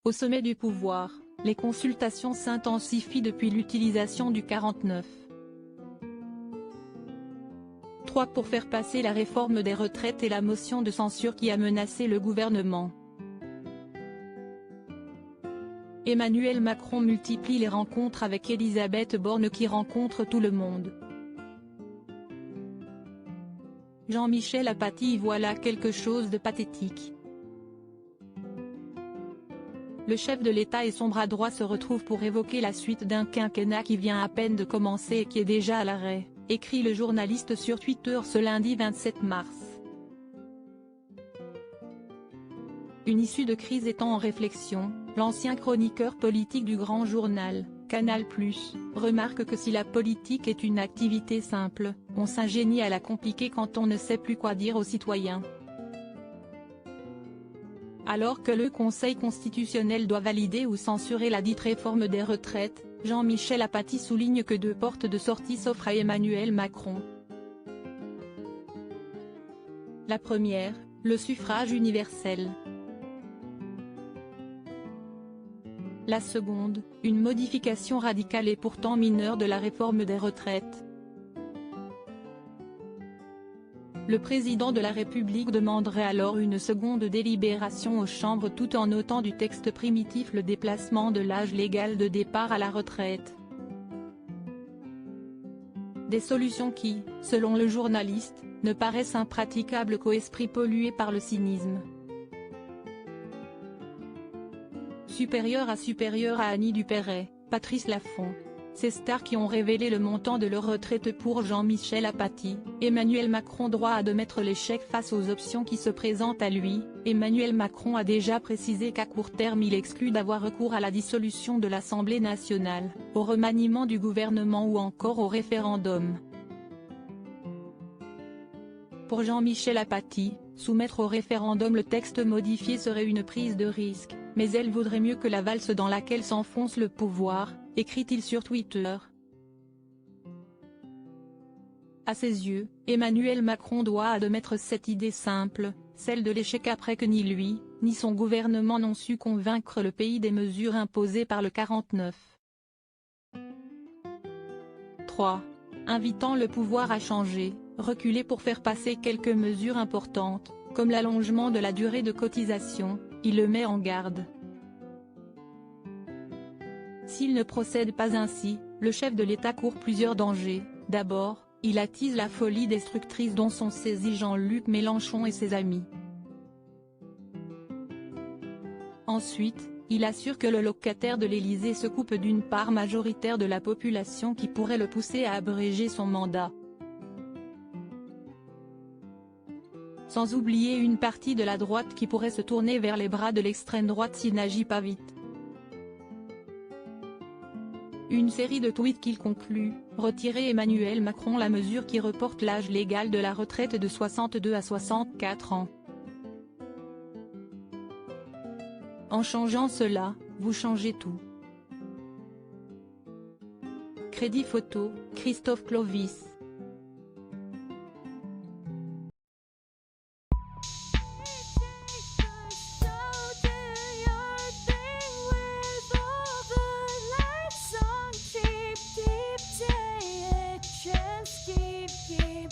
Au sommet du pouvoir, les consultations s'intensifient depuis l'utilisation du 49. 3 pour faire passer la réforme des retraites et la motion de censure qui a menacé le gouvernement. Emmanuel Macron multiplie les rencontres avec Elisabeth Borne qui rencontre tout le monde. Jean-Michel Apathy y voit là quelque chose de pathétique. Le chef de l'État et son bras droit se retrouvent pour évoquer la suite d'un quinquennat qui vient à peine de commencer et qui est déjà à l'arrêt, écrit le journaliste sur Twitter ce lundi 27 mars. Une issue de crise étant en réflexion, l'ancien chroniqueur politique du Grand Journal, Canal+, remarque que si la politique est une activité simple, on s'ingénie à la compliquer quand on ne sait plus quoi dire aux citoyens. Alors que le Conseil constitutionnel doit valider ou censurer la dite réforme des retraites, Jean-Michel Apathy souligne que 2 portes de sortie s'offrent à Emmanuel Macron. La première, le suffrage universel. La seconde, une modification radicale et pourtant mineure de la réforme des retraites. Le président de la République demanderait alors une seconde délibération aux chambres tout en notant du texte primitif le déplacement de l'âge légal de départ à la retraite. Des solutions qui, selon le journaliste, ne paraissent impraticables qu'aux esprits pollués par le cynisme. Supérieur à Annie Dupéret, Patrice Laffont. Ces stars qui ont révélé le montant de leur retraite pour Jean-Michel Apathy, Emmanuel Macron droit à de mettre l'échec face aux options qui se présentent à lui. Emmanuel Macron a déjà précisé qu'à court terme il exclut d'avoir recours à la dissolution de l'Assemblée nationale, au remaniement du gouvernement ou encore au référendum. Pour Jean-Michel Apathy, soumettre au référendum le texte modifié serait une prise de risque, mais elle vaudrait mieux que la valse dans laquelle s'enfonce le pouvoir, écrit-il sur Twitter. À ses yeux, Emmanuel Macron doit admettre cette idée simple, celle de l'échec après que ni lui, ni son gouvernement n'ont su convaincre le pays des mesures imposées par le 49. 3. Invitant le pouvoir à changer, reculer pour faire passer quelques mesures importantes, comme l'allongement de la durée de cotisation, il le met en garde. S'il ne procède pas ainsi, le chef de l'État court plusieurs dangers. D'abord, il attise la folie destructrice dont sont saisis Jean-Luc Mélenchon et ses amis. Ensuite, il assure que le locataire de l'Élysée se coupe d'une part majoritaire de la population qui pourrait le pousser à abréger son mandat. Sans oublier une partie de la droite qui pourrait se tourner vers les bras de l'extrême droite s'il n'agit pas vite. Une série de tweets qu'il conclut, retirer Emmanuel Macron la mesure qui reporte l'âge légal de la retraite de 62 à 64 ans. En changeant cela, vous changez tout. Crédit photo, Christophe Clovis. Keep